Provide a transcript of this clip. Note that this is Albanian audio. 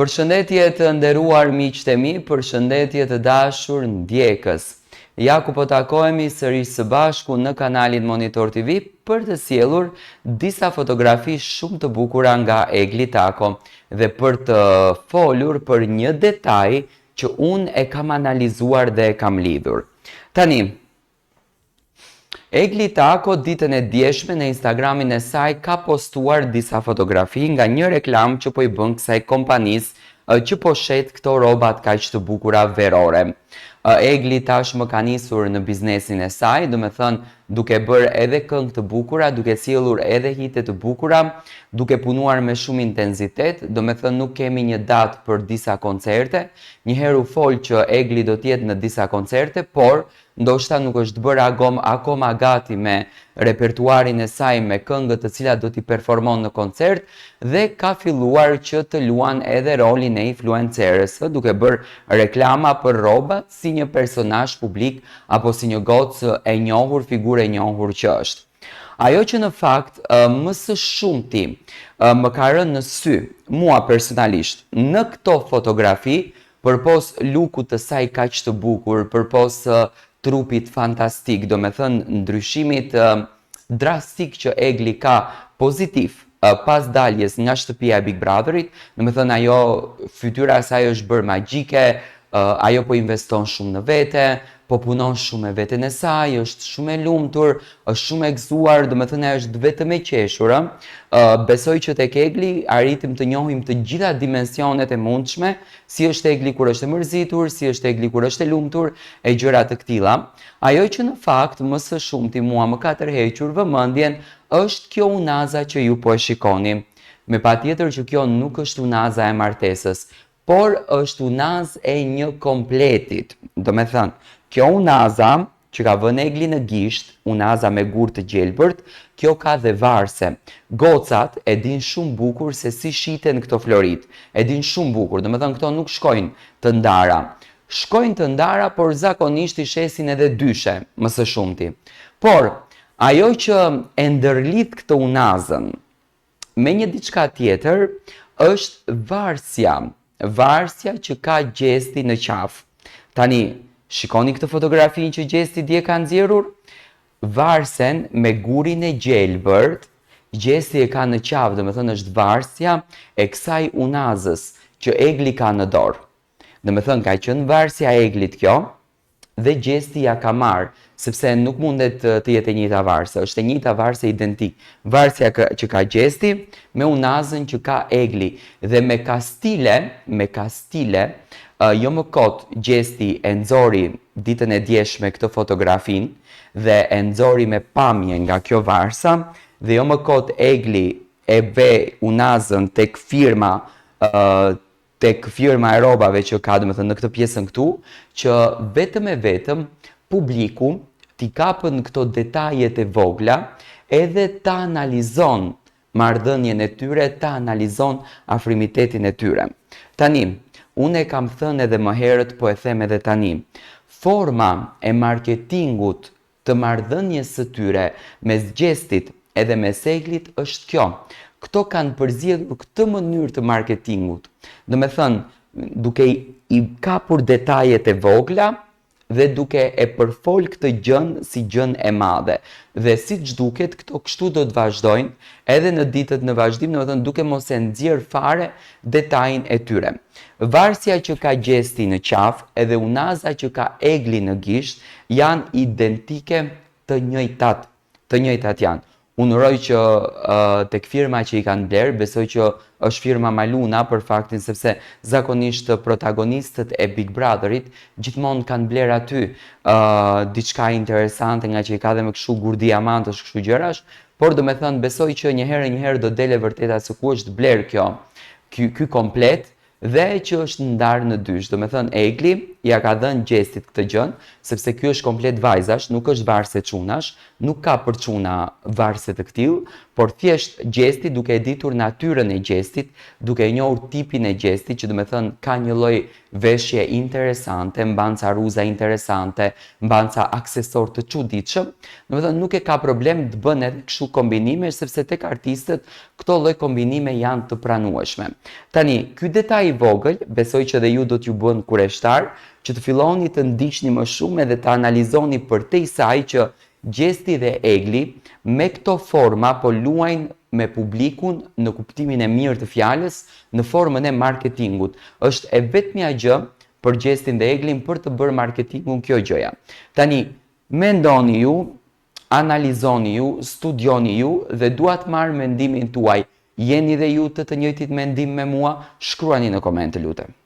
Përshëndetje të nderuar miqtë e mi, përshëndetje të dashur ndjekës. Ja ku po takohemi sërish së bashku në kanalin Monitor TV për të sjellur disa fotografi shumë të bukura nga Egli Tako dhe për të folur për një detaj që unë e kam analizuar dhe e kam lidhur. Tani, Egli Tako ditën e djeshme në Instagramin e saj ka postuar disa fotografi nga një reklam që po i bën kësaj kompanisë që po shet këto robat kaq të bukura verore. Egli tashmë ka nisur në biznesin e saj, do me thënë duke bërë edhe këngë të bukura, duke sjellur edhe hite të bukura, duke punuar me shumë intensitet, do me thënë nuk kemi një datë për disa koncerte, njëherë u fol që Egli do t'jetë në disa koncerte, por ndoshta nuk është bërë akoma gati me repertuarin e saj me këngët të cilat do t'i performon në koncert dhe ka filluar që të luan edhe rolin e influencerës, duke bërë reklama për roba si një personazh publik apo si një gocë e njohur, figurë e njohur që është. Ajo që në fakt më së shumti më ka rënë në sy, mua personalisht, në këto fotografi, përpos lukut të saj kaq të bukur, përpos trupit fantastik, do me thënë ndryshimit drastik që Egli ka pozitiv pas daljes nga shtëpia e Big Brotherit, do me thënë ajo fytyra e saj është bërë magjike, ajo po investon shumë në vete, po punon shumë me veten e saj, është shumë e lumtur, është shumë e gëzuar, do me thënë është vetëm e qeshur. Besoj që tek Egli arritim të njohim të gjitha dimensionet e mundshme, si është Egli kur është e mërzitur, si është Egli kur është e lumtur, e gjëra të këtilla. Ajo që në fakt më së shumti mua më ka tërhequr vëmendjen është kjo unaza që ju po e shikoni. Me patjetër që kjo nuk është unaza e martesës, por është unazë e një kompletit. Do me thënë, kjo unaza që ka vënë Egli në gisht, unaza me gur të gjelbërt, kjo ka dhe varse. Gocat e din shumë bukur se si shiten këto florit. E din shumë bukur, do me thënë këto nuk shkojnë të ndara. Shkojnë të ndara, por zakonisht i shesin edhe dyshe, më së shumti. Por, ajo që e ndërlidh këtë unazën me një diçka tjetër është varsja. Varsja që ka gjesti në qaf. Tani, shikoni këtë fotografinë që gjesti dje ka nxjerrur? Varsen me gurin e gjelbërt, gjesti e ka në qaf, do me thënë është varsja e kësaj unazës që Egli ka në dorë. Do me thënë ka qenë varsja e Eglit kjo, dhe gjesti ja ka marrë, sepse nuk mundet të jetë e njëjta varse, është e njëjta varse identik. Varsja që ka gjesti me unazën që ka Egli dhe me kastile, jo më kot gjesti e nxori ditën e djeshme këtë fotografin dhe e nxori me pamje nga kjo varsa dhe jo më kot Egli e ve unazën tek firma e robave që ka, domethënë në këtë pjesën këtu, që vetëm publiku t'i kapën këto detajet e vogla edhe ta analizon marrëdhënien e tyre, ta analizon afrimitetin e tyre. Tani, unë e kam thënë edhe më herët, po e them edhe tani. Forma e marketingut të marrëdhënies së tyre mes gjestit edhe mes Eglit është kjo. Këto kanë përzgjedhur këtë mënyrë të marketingut. Do me thënë, duke i kapur detajet e vogla dhe duke e përfol këtë gjën si gjën e madhe. Dhe siç duket, këto kështu do të vazhdojnë edhe në ditët në vazhdim, do me thënë duke mos e nxjerr fare detajin e tyre. Varsja që ka gjesti në qaf edhe unaza që ka Egli në gisht janë identike të njëjtat janë. Unë uroj që tek firma që i kanë blerë, besoj që është firma Maluna për faktin sepse zakonisht protagonistët e Big Brotherit gjithmonë kanë blerë aty diçka interesante nga që i ka dhe me kështu gur diamantësh, kështu gjërash, por do me thënë besoj që njëherë do dele vërteta se ku është blerë ky komplet dhe që është ndarë në dysh. Do me thënë Egli ja ka dhënë gjestit këtë gjën, sepse ky është komplet vajzash, nuk është varse çunash, nuk ka për çuna varse të këtill, por thjesht gjesti duke e ditur natyrën e gjestit, duke e njohur tipin e gjestit, që do të thënë ka një lloj veshje interesante, mban ca ruza interesante, mban ca aksesor të çuditshëm, do të thënë nuk e ka problem të bën edhe kështu kombinime, sepse tek artistët këto lloj kombinime janë të pranueshme. Tani, ky detaj i vogël, besoj që dhe ju do t'ju bën kureshtar, që të filloni të ndiqni më shumë edhe të analizoni përtej saj që gjesti dhe egli me këto forma po luajnë me publikun në kuptimin e mirë të fjalës, në formën e marketingut. Është e vetmja gjë për gjestin dhe eglin për të bërë marketingun kjo gjëja. Tani, mendoni ju, analizoni ju, studioni ju dhe dua të marr mendimin tuaj. Jeni dhe ju të njëjtit mendim me mua? Shkruani në komente, lutem.